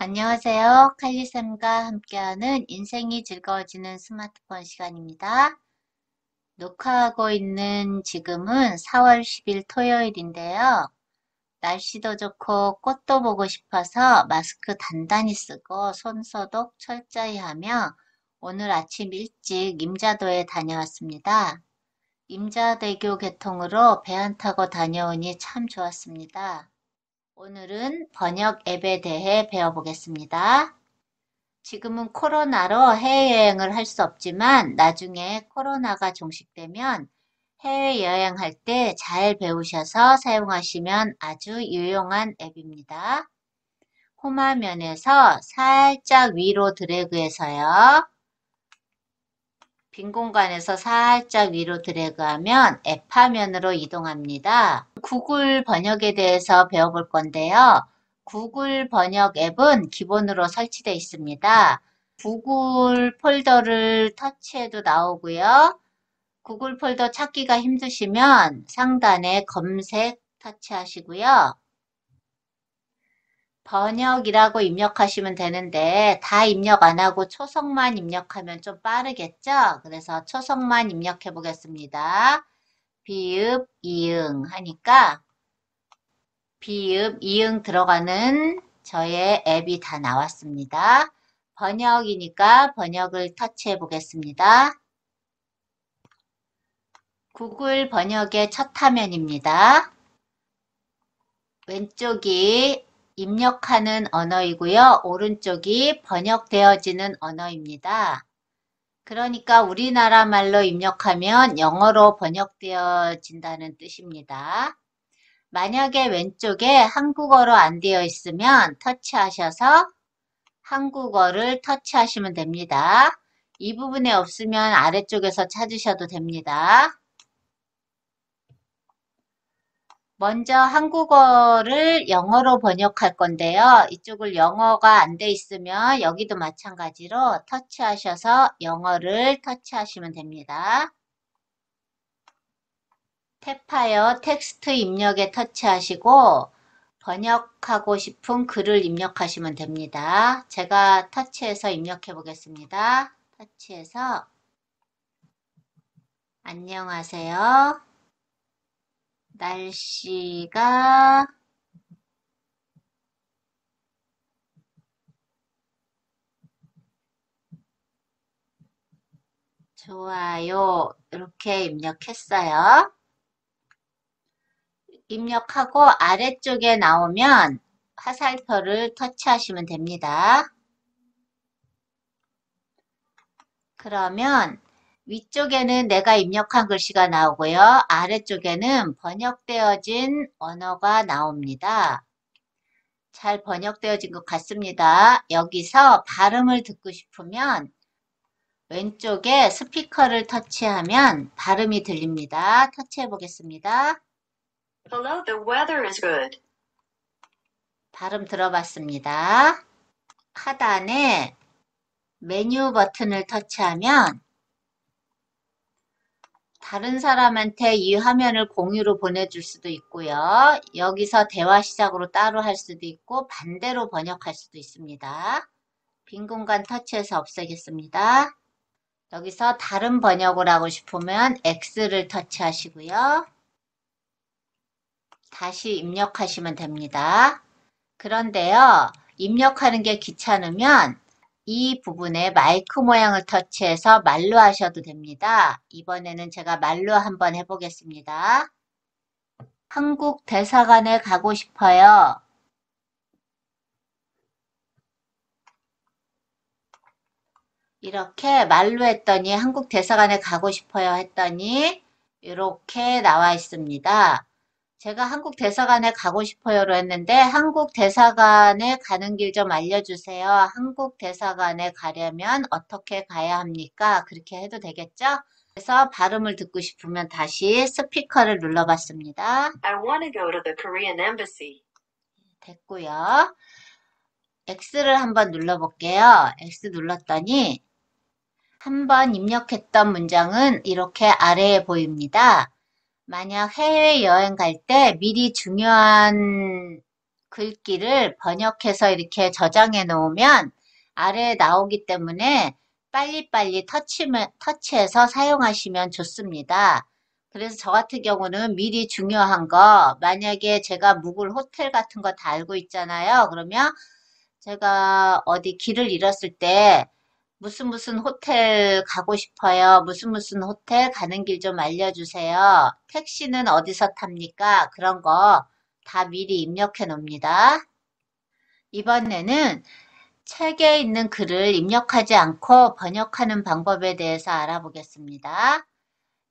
안녕하세요. 칼리쌤과 함께하는 인생이 즐거워지는 스마트폰 시간입니다. 녹화하고 있는 지금은 4월 10일 토요일인데요. 날씨도 좋고 꽃도 보고 싶어서 마스크 단단히 쓰고 손 소독 철저히 하며 오늘 아침 일찍 임자도에 다녀왔습니다. 임자대교 개통으로 배 안 타고 다녀오니 참 좋았습니다. 오늘은 번역 앱에 대해 배워보겠습니다. 지금은 코로나로 해외여행을 할 수 없지만 나중에 코로나가 종식되면 해외여행할 때 잘 배우셔서 사용하시면 아주 유용한 앱입니다. 홈화면에서 살짝 위로 드래그해서요. 빈 공간에서 살짝 위로 드래그하면 앱 화면으로 이동합니다. 구글 번역에 대해서 배워볼 건데요. 구글 번역 앱은 기본으로 설치되어 있습니다. 구글 폴더를 터치해도 나오고요. 구글 폴더 찾기가 힘드시면 상단에 검색 터치하시고요. 번역이라고 입력하시면 되는데 다 입력 안 하고 초성만 입력하면 좀 빠르겠죠? 그래서 초성만 입력해 보겠습니다. 비읍, 이응 하니까 비읍, 이응 들어가는 저의 앱이 다 나왔습니다. 번역이니까 번역을 터치해 보겠습니다. 구글 번역의 첫 화면입니다. 왼쪽이 입력하는 언어이고요. 오른쪽이 번역되어지는 언어입니다. 그러니까 우리나라 말로 입력하면 영어로 번역되어진다는 뜻입니다. 만약에 왼쪽에 한국어로 안 되어 있으면 터치하셔서 한국어를 터치하시면 됩니다. 이 부분에 없으면 아래쪽에서 찾으셔도 됩니다. 먼저 한국어를 영어로 번역할 건데요. 이쪽을 영어가 안 돼 있으면 여기도 마찬가지로 터치하셔서 영어를 터치하시면 됩니다. 탭하여 텍스트 입력에 터치하시고 번역하고 싶은 글을 입력하시면 됩니다. 제가 터치해서 입력해 보겠습니다. 터치해서 안녕하세요. 날씨가 좋아요. 이렇게 입력했어요. 입력하고 아래쪽에 나오면 화살표를 터치하시면 됩니다. 그러면 위쪽에는 내가 입력한 글씨가 나오고요. 아래쪽에는 번역되어진 언어가 나옵니다. 잘 번역되어진 것 같습니다. 여기서 발음을 듣고 싶으면 왼쪽에 스피커를 터치하면 발음이 들립니다. 터치해 보겠습니다. Hello, the weather is good. 발음 들어봤습니다. 하단에 메뉴 버튼을 터치하면 다른 사람한테 이 화면을 공유로 보내줄 수도 있고요. 여기서 대화 시작으로 따로 할 수도 있고 반대로 번역할 수도 있습니다. 빈 공간 터치해서 없애겠습니다. 여기서 다른 번역을 하고 싶으면 X를 터치하시고요. 다시 입력하시면 됩니다. 그런데요, 입력하는 게 귀찮으면 이 부분에 마이크 모양을 터치해서 말로 하셔도 됩니다. 이번에는 제가 말로 한번 해보겠습니다. 한국 대사관에 가고 싶어요. 이렇게 말로 했더니 한국 대사관에 가고 싶어요 했더니 이렇게 나와 있습니다. 제가 한국 대사관에 가고 싶어요로 했는데 한국 대사관에 가는 길 좀 알려주세요. 한국 대사관에 가려면 어떻게 가야 합니까? 그렇게 해도 되겠죠? 그래서 발음을 듣고 싶으면 다시 스피커를 눌러봤습니다. I want to go to the Korean embassy. 됐고요. X를 한번 눌러볼게요. X 눌렀더니 한번 입력했던 문장은 이렇게 아래에 보입니다. 만약 해외여행 갈 때 미리 중요한 글귀를 번역해서 이렇게 저장해 놓으면 아래에 나오기 때문에 빨리빨리 터치해서 사용하시면 좋습니다. 그래서 저 같은 경우는 미리 중요한 거, 만약에 제가 묵을 호텔 같은 거 다 알고 있잖아요. 그러면 제가 어디 길을 잃었을 때 무슨 호텔 가고 싶어요. 무슨 호텔 가는 길 좀 알려주세요. 택시는 어디서 탑니까? 그런 거 다 미리 입력해 놓습니다. 이번에는 책에 있는 글을 입력하지 않고 번역하는 방법에 대해서 알아보겠습니다.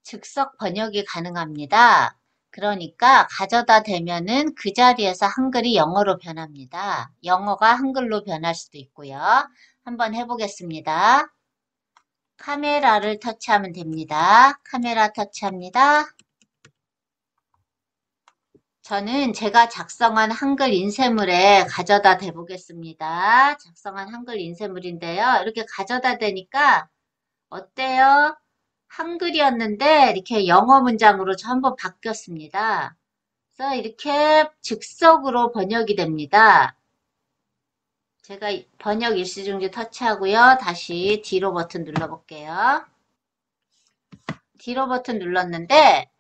즉석 번역이 가능합니다. 그러니까 가져다 대면은 그 자리에서 한글이 영어로 변합니다. 영어가 한글로 변할 수도 있고요. 한번 해보겠습니다. 카메라를 터치하면 됩니다. 카메라 터치합니다. 저는 제가 작성한 한글 인쇄물에 가져다 대보겠습니다. 작성한 한글 인쇄물인데요. 이렇게 가져다 대니까 어때요? 한글이었는데 이렇게 영어 문장으로 전부 바뀌었습니다. 그래서 이렇게 즉석으로 번역이 됩니다. 제가 번역 일시중지 터치하고요. 다시 뒤로 버튼 눌러볼게요. 뒤로 버튼 눌렀는데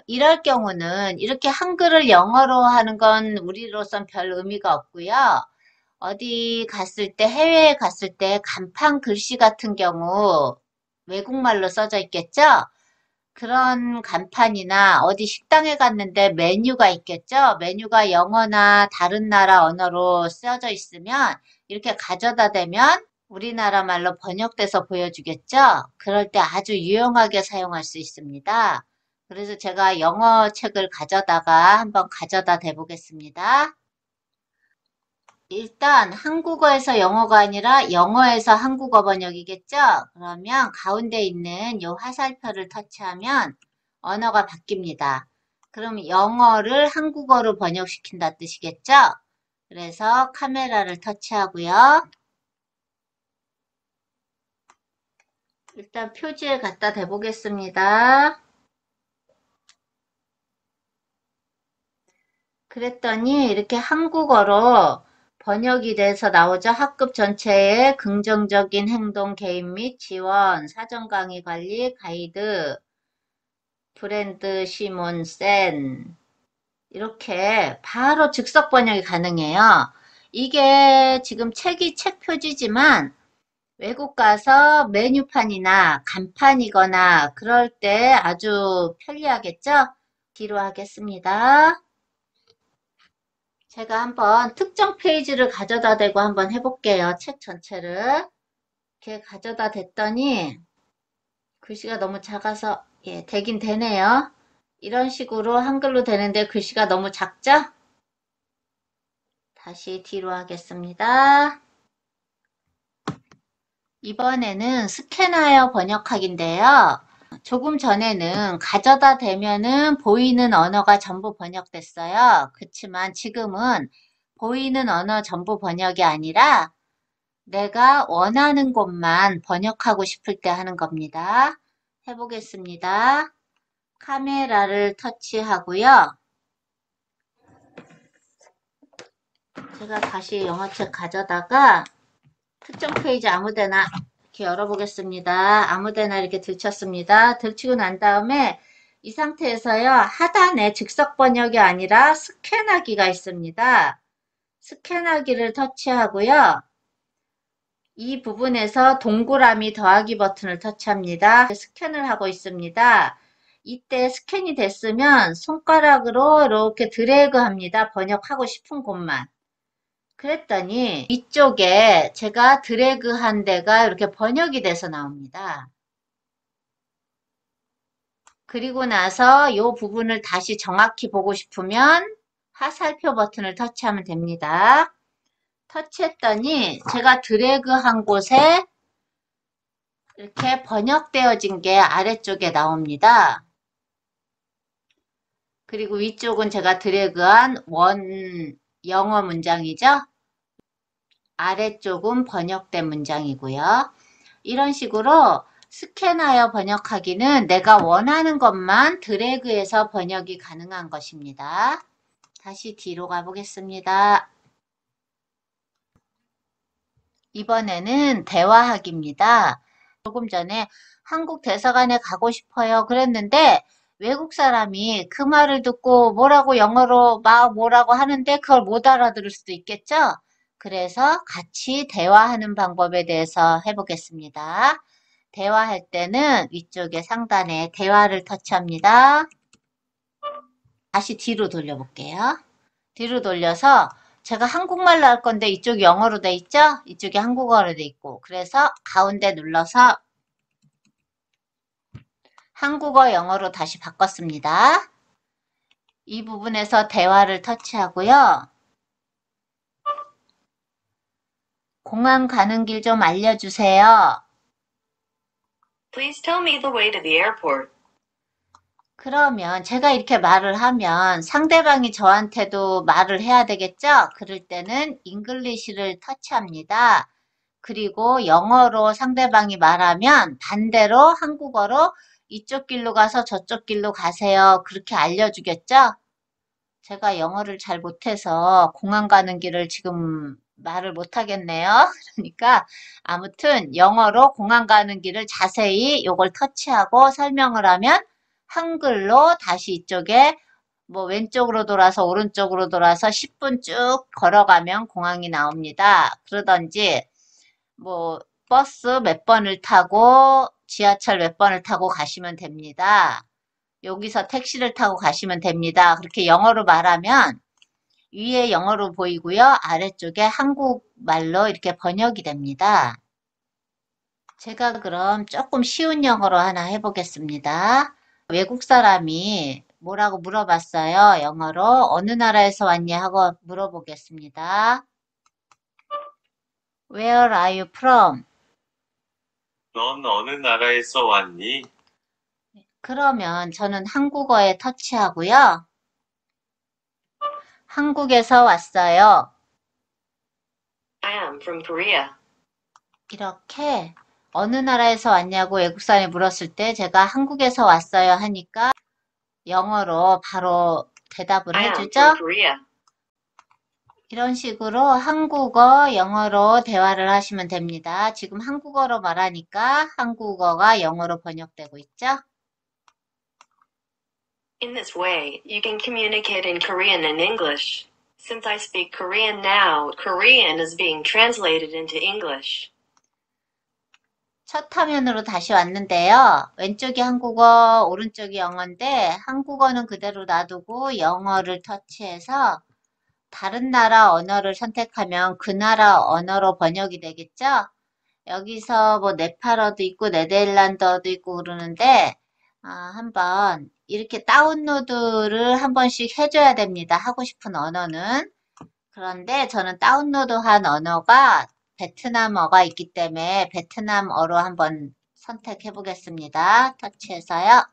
이럴 경우는 이렇게 한글을 영어로 하는 건 우리로선 별 의미가 없고요. 어디 갔을 때, 해외에 갔을 때 간판 글씨 같은 경우 외국말로 써져 있겠죠? 그런 간판이나 어디 식당에 갔는데 메뉴가 있겠죠? 메뉴가 영어나 다른 나라 언어로 쓰여져 있으면 이렇게 가져다 대면 우리나라 말로 번역돼서 보여주겠죠? 그럴 때 아주 유용하게 사용할 수 있습니다. 그래서 제가 영어 책을 가져다가 한번 가져다 대보겠습니다. 일단 한국어에서 영어가 아니라 영어에서 한국어 번역이겠죠? 그러면 가운데 있는 이 화살표를 터치하면 언어가 바뀝니다. 그럼 영어를 한국어로 번역시킨다 뜻이겠죠? 그래서 카메라를 터치하고요. 일단 표지에 갖다 대보겠습니다. 그랬더니 이렇게 한국어로 번역이 돼서 나오죠. 학급 전체의 긍정적인 행동 개입 및 지원, 사전 강의 관리, 가이드, 브랜드 시몬 센 이렇게 바로 즉석 번역이 가능해요. 이게 지금 책이 책 표지지만 외국 가서 메뉴판이나 간판이거나 그럴 때 아주 편리하겠죠? 뒤로 하겠습니다. 제가 한번 특정 페이지를 가져다 대고 한번 해볼게요. 책 전체를. 이렇게 가져다 댔더니 글씨가 너무 작아서 예, 되긴 되네요. 이런 식으로 한글로 되는데 글씨가 너무 작죠? 다시 뒤로 하겠습니다. 이번에는 스캔하여 번역하기인데요. 조금 전에는 가져다 대면은 보이는 언어가 전부 번역됐어요. 그렇지만 지금은 보이는 언어 전부 번역이 아니라 내가 원하는 곳만 번역하고 싶을 때 하는 겁니다. 해보겠습니다. 카메라를 터치하고요. 제가 다시 영어책 가져다가 특정 페이지 아무데나 이렇게 열어보겠습니다. 아무데나 이렇게 들쳤습니다. 들치고 난 다음에 이 상태에서요. 하단에 즉석 번역이 아니라 스캔하기가 있습니다. 스캔하기를 터치하고요. 이 부분에서 동그라미 더하기 버튼을 터치합니다. 스캔을 하고 있습니다. 이때 스캔이 됐으면 손가락으로 이렇게 드래그 합니다. 번역하고 싶은 곳만. 그랬더니 이쪽에 제가 드래그한 데가 이렇게 번역이 돼서 나옵니다. 그리고 나서 이 부분을 다시 정확히 보고 싶으면 화살표 버튼을 터치하면 됩니다. 터치했더니 제가 드래그한 곳에 이렇게 번역되어진 게 아래쪽에 나옵니다. 그리고 위쪽은 제가 드래그한 원 영어 문장이죠. 아래쪽은 번역된 문장이고요. 이런 식으로 스캔하여 번역하기는 내가 원하는 것만 드래그해서 번역이 가능한 것입니다. 다시 뒤로 가보겠습니다. 이번에는 대화하기입니다. 조금 전에 한국 대사관에 가고 싶어요 그랬는데 외국 사람이 그 말을 듣고 뭐라고 영어로 막 뭐라고 하는데 그걸 못 알아들을 수도 있겠죠? 그래서 같이 대화하는 방법에 대해서 해보겠습니다. 대화할 때는 위쪽에 상단에 대화를 터치합니다. 다시 뒤로 돌려볼게요. 뒤로 돌려서 제가 한국말로 할 건데 이쪽이 영어로 돼 있죠? 이쪽이 한국어로 돼 있고 그래서 가운데 눌러서 한국어 영어로 다시 바꿨습니다. 이 부분에서 대화를 터치하고요. 공항 가는 길 좀 알려주세요. Please tell me the way to the airport. 그러면 제가 이렇게 말을 하면 상대방이 저한테도 말을 해야 되겠죠? 그럴 때는 잉글리시를 터치합니다. 그리고 영어로 상대방이 말하면 반대로 한국어로 이쪽 길로 가서 저쪽 길로 가세요. 그렇게 알려주겠죠? 제가 영어를 잘 못해서 공항 가는 길을 지금 말을 못하겠네요. 그러니까 아무튼 영어로 공항 가는 길을 자세히 요걸 터치하고 설명을 하면 한글로 다시 이쪽에 뭐 왼쪽으로 돌아서 오른쪽으로 돌아서 10분 쭉 걸어가면 공항이 나옵니다. 그러던지 뭐 버스 몇 번을 타고 지하철 몇 번을 타고 가시면 됩니다. 여기서 택시를 타고 가시면 됩니다. 그렇게 영어로 말하면 위에 영어로 보이고요. 아래쪽에 한국말로 이렇게 번역이 됩니다. 제가 그럼 조금 쉬운 영어로 하나 해보겠습니다. 외국 사람이 뭐라고 물어봤어요. 영어로 어느 나라에서 왔니 하고 물어보겠습니다. Where are you from? 넌 어느 나라에서 왔니? 그러면 저는 한국어에 터치하고요. 한국에서 왔어요. I am from Korea. 이렇게 어느 나라에서 왔냐고 외국 사람이 물었을 때 제가 한국에서 왔어요 하니까 영어로 바로 대답을 I am from 해주죠. Korea. 이런 식으로 한국어, 영어로 대화를 하시면 됩니다. 지금 한국어로 말하니까 한국어가 영어로 번역되고 있죠. In this way, you can communicate in Korean and English. Since I speak Korean now, Korean is being translated into English. 첫 화면으로 다시 왔는데요. 왼쪽이 한국어, 오른쪽이 영어인데 한국어는 그대로 놔두고 영어를 터치해서 다른 나라 언어를 선택하면 그 나라 언어로 번역이 되겠죠? 여기서 뭐 네팔어도 있고 네덜란드어도 있고 그러는데 한번 이렇게 다운로드를 한 번씩 해줘야 됩니다. 하고 싶은 언어는. 그런데 저는 다운로드한 언어가 베트남어가 있기 때문에 베트남어로 한번 선택해 보겠습니다. 터치해서요.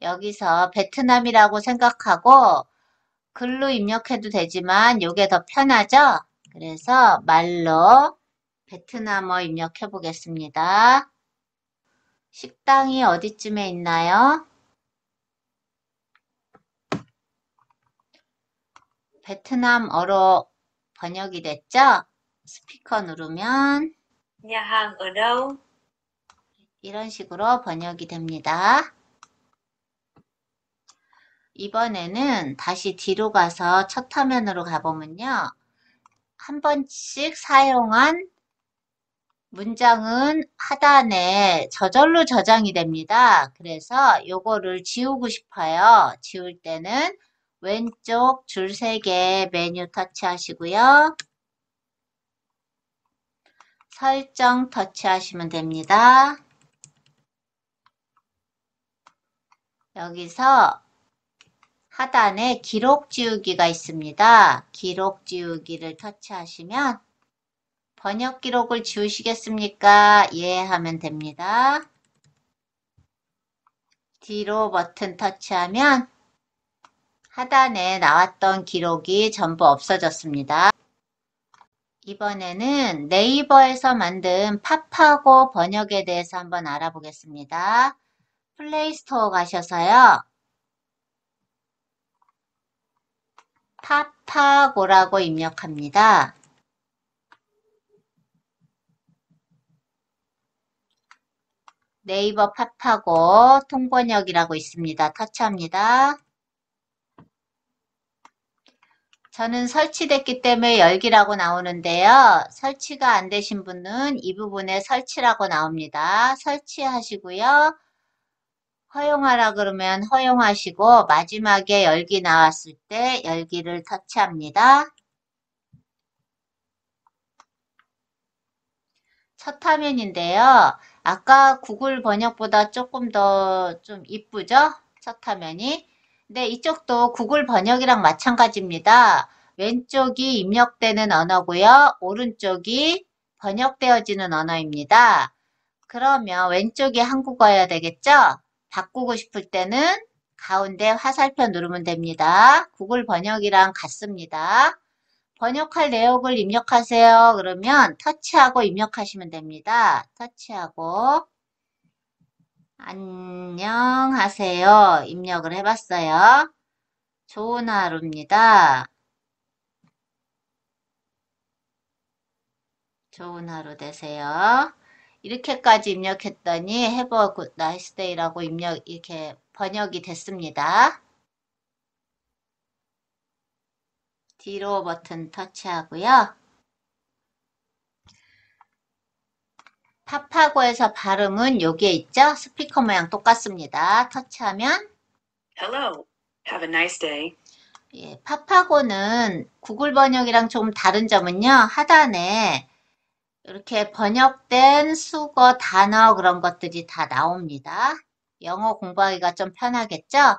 여기서 베트남이라고 생각하고 글로 입력해도 되지만 이게 더 편하죠? 그래서 말로 베트남어 입력해 보겠습니다. 식당이 어디쯤에 있나요? 베트남어로 번역이 됐죠? 스피커 누르면 Nhà hàng ở đâu? 이런 식으로 번역이 됩니다. 이번에는 다시 뒤로 가서 첫 화면으로 가보면요. 한 번씩 사용한 문장은 하단에 저절로 저장이 됩니다. 그래서 요거를 지우고 싶어요. 지울 때는 왼쪽 줄 3개 메뉴 터치하시고요. 설정 터치하시면 됩니다. 여기서 하단에 기록 지우기가 있습니다. 기록 지우기를 터치하시면 번역 기록을 지우시겠습니까? 예 하면 됩니다. 뒤로 버튼 터치하면 하단에 나왔던 기록이 전부 없어졌습니다. 이번에는 네이버에서 만든 팝하고 번역에 대해서 한번 알아보겠습니다. 플레이스토어 가셔서요. 파파고라고 입력합니다. 네이버 파파고 통번역이라고 있습니다. 터치합니다. 저는 설치됐기 때문에 열기라고 나오는데요. 설치가 안 되신 분은 이 부분에 설치라고 나옵니다. 설치하시고요. 허용하라 그러면 허용하시고 마지막에 열기 나왔을 때 열기를 터치합니다. 첫 화면인데요. 아까 구글 번역보다 조금 더 좀 이쁘죠? 첫 화면이. 근데 이쪽도 구글 번역이랑 마찬가지입니다. 왼쪽이 입력되는 언어고요. 오른쪽이 번역되어지는 언어입니다. 그러면 왼쪽이 한국어여야 되겠죠? 바꾸고 싶을 때는 가운데 화살표 누르면 됩니다. 구글 번역이랑 같습니다. 번역할 내역을 입력하세요. 그러면 터치하고 입력하시면 됩니다. 터치하고 안녕하세요. 입력을 해봤어요. 좋은 하루입니다. 좋은 하루 되세요. 이렇게까지 입력했더니 Have a good nice day라고 이렇게 번역이 됐습니다. 뒤로 버튼 터치하고요. 파파고에서 발음은 여기에 있죠? 스피커 모양 똑같습니다. 터치하면 Hello. Have a nice day. 예, 파파고는 구글 번역이랑 좀 다른 점은요. 하단에 이렇게 번역된 수거, 단어 그런 것들이 다 나옵니다. 영어 공부하기가 좀 편하겠죠?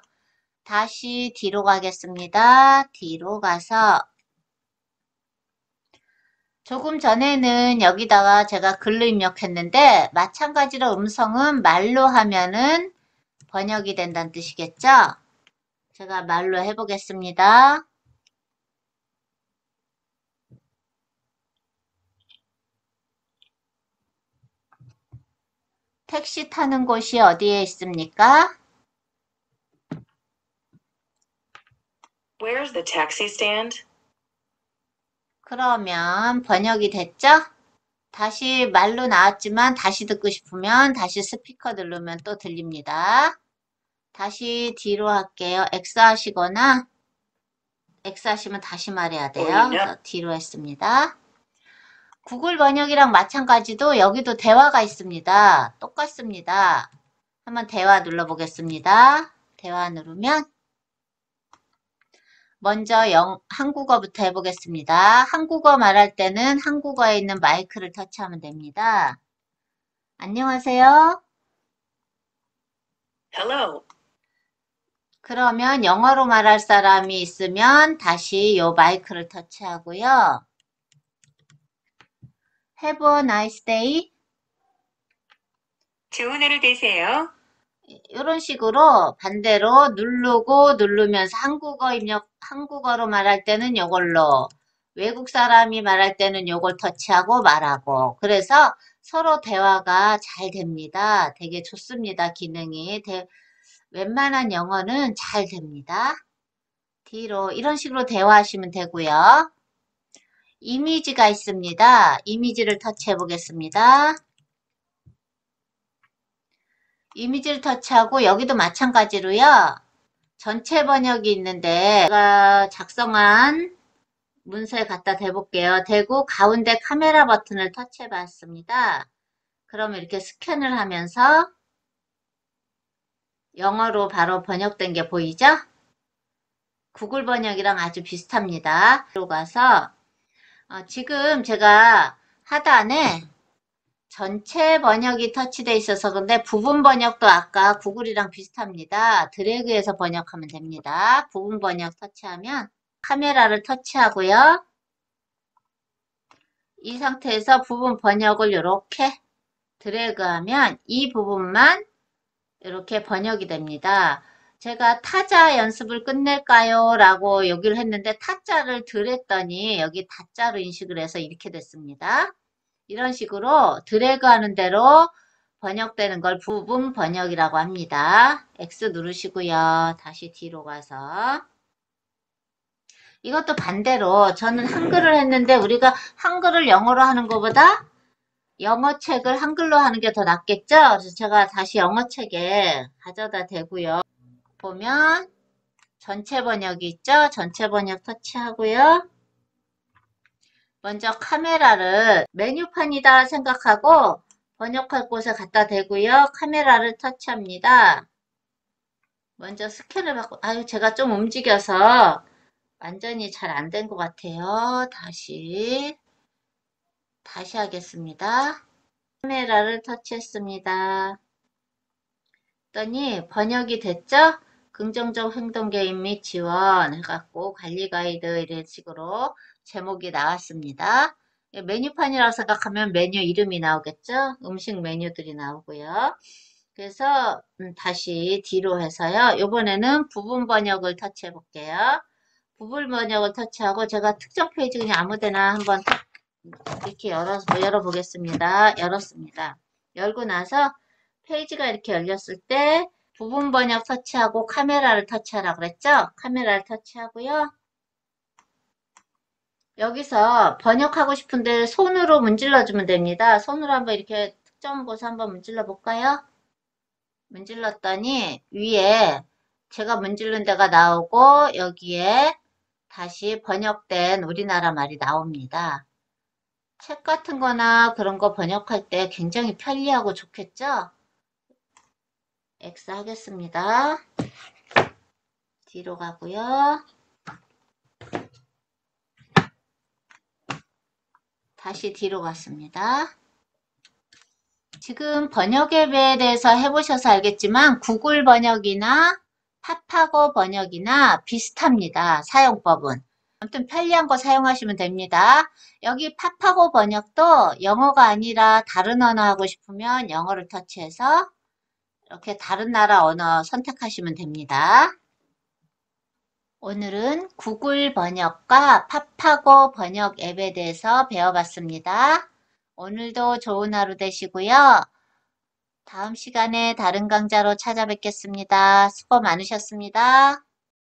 다시 뒤로 가겠습니다. 뒤로 가서 조금 전에는 여기다가 제가 글로 입력했는데 마찬가지로 음성은 말로 하면은 번역이 된다는 뜻이겠죠? 제가 말로 해보겠습니다. 택시 타는 곳이 어디에 있습니까? Where's the taxi stand? 그러면 번역이 됐죠? 다시 말로 나왔지만 다시 듣고 싶으면 다시 스피커 누르면 또 들립니다. 다시 뒤로 할게요. X 하시거나 X 하시면 다시 말해야 돼요. 그래서 뒤로 했습니다. 구글 번역이랑 마찬가지도 여기도 대화가 있습니다. 똑같습니다. 한번 대화 눌러보겠습니다. 대화 누르면 먼저 한국어부터 해보겠습니다. 한국어 말할 때는 한국어에 있는 마이크를 터치하면 됩니다. 안녕하세요. Hello. 그러면 영어로 말할 사람이 있으면 다시 요 마이크를 터치하고요. Have a nice day. 좋은 하루 되세요. 이런 식으로 반대로 누르고 누르면서 한국어로 말할 때는 요걸로, 외국 사람이 말할 때는 요걸 터치하고 말하고, 그래서 서로 대화가 잘 됩니다. 되게 좋습니다. 기능이. 웬만한 영어는 잘 됩니다. 뒤로 이런 식으로 대화하시면 되고요. 이미지가 있습니다. 이미지를 터치해 보겠습니다. 이미지를 터치하고 여기도 마찬가지로요. 전체 번역이 있는데 제가 작성한 문서에 갖다 대볼게요. 대고 가운데 카메라 버튼을 터치해 봤습니다. 그러면 이렇게 스캔을 하면서 영어로 바로 번역된 게 보이죠? 구글 번역이랑 아주 비슷합니다. 뒤로 가서 지금 제가 하단에 전체 번역이 터치되어 있어서 근데 부분 번역도 아까 구글이랑 비슷합니다. 드래그해서 번역하면 됩니다. 부분 번역 터치하면 카메라를 터치하고요. 이 상태에서 부분 번역을 이렇게 드래그하면 이 부분만 이렇게 번역이 됩니다. 제가 타자 연습을 끝낼까요? 라고 여기를 했는데 타자를 덜했더니 여기 다자로 인식을 해서 이렇게 됐습니다. 이런 식으로 드래그 하는 대로 번역되는 걸 부분 번역이라고 합니다. X 누르시고요. 다시 뒤로 가서 이것도 반대로 저는 한글을 했는데 우리가 한글을 영어로 하는 것보다 영어 책을 한글로 하는 게 더 낫겠죠? 그래서 제가 다시 영어 책에 가져다 대고요. 보면 전체 번역이 있죠? 전체 번역 터치하고요. 먼저 카메라를 메뉴판이다 생각하고 번역할 곳에 갖다 대고요. 카메라를 터치합니다. 먼저 스캔을 받고, 아유, 제가 좀 움직여서 완전히 잘 안 된 것 같아요. 다시 하겠습니다. 카메라를 터치했습니다. 했더니 번역이 됐죠? 긍정적 행동 게임 및 지원 해갖고 관리 가이드 이런 식으로 제목이 나왔습니다. 메뉴판이라고 생각하면 메뉴 이름이 나오겠죠? 음식 메뉴들이 나오고요. 그래서 다시 뒤로 해서요. 이번에는 부분 번역을 터치해 볼게요. 부분 번역을 터치하고 제가 특정 페이지 그냥 아무데나 한번 이렇게 열어보겠습니다. 열었습니다. 열고 나서 페이지가 이렇게 열렸을 때 부분 번역 터치하고 카메라를 터치하라 그랬죠? 카메라를 터치하고요. 여기서 번역하고 싶은데 손으로 문질러 주면 됩니다. 손으로 한번 이렇게 특정 곳에 한번 문질러 볼까요? 문질렀더니 위에 제가 문질른 데가 나오고 여기에 다시 번역된 우리나라 말이 나옵니다. 책 같은 거나 그런 거 번역할 때 굉장히 편리하고 좋겠죠? X 하겠습니다. 뒤로 가고요. 다시 뒤로 갔습니다. 지금 번역 앱에 대해서 해보셔서 알겠지만 구글 번역이나 파파고 번역이나 비슷합니다. 사용법은. 아무튼 편리한 거 사용하시면 됩니다. 여기 파파고 번역도 영어가 아니라 다른 언어 하고 싶으면 영어를 터치해서 이렇게 다른 나라 언어 선택하시면 됩니다. 오늘은 구글 번역과 파파고 번역 앱에 대해서 배워봤습니다. 오늘도 좋은 하루 되시고요. 다음 시간에 다른 강좌로 찾아뵙겠습니다. 수고 많으셨습니다.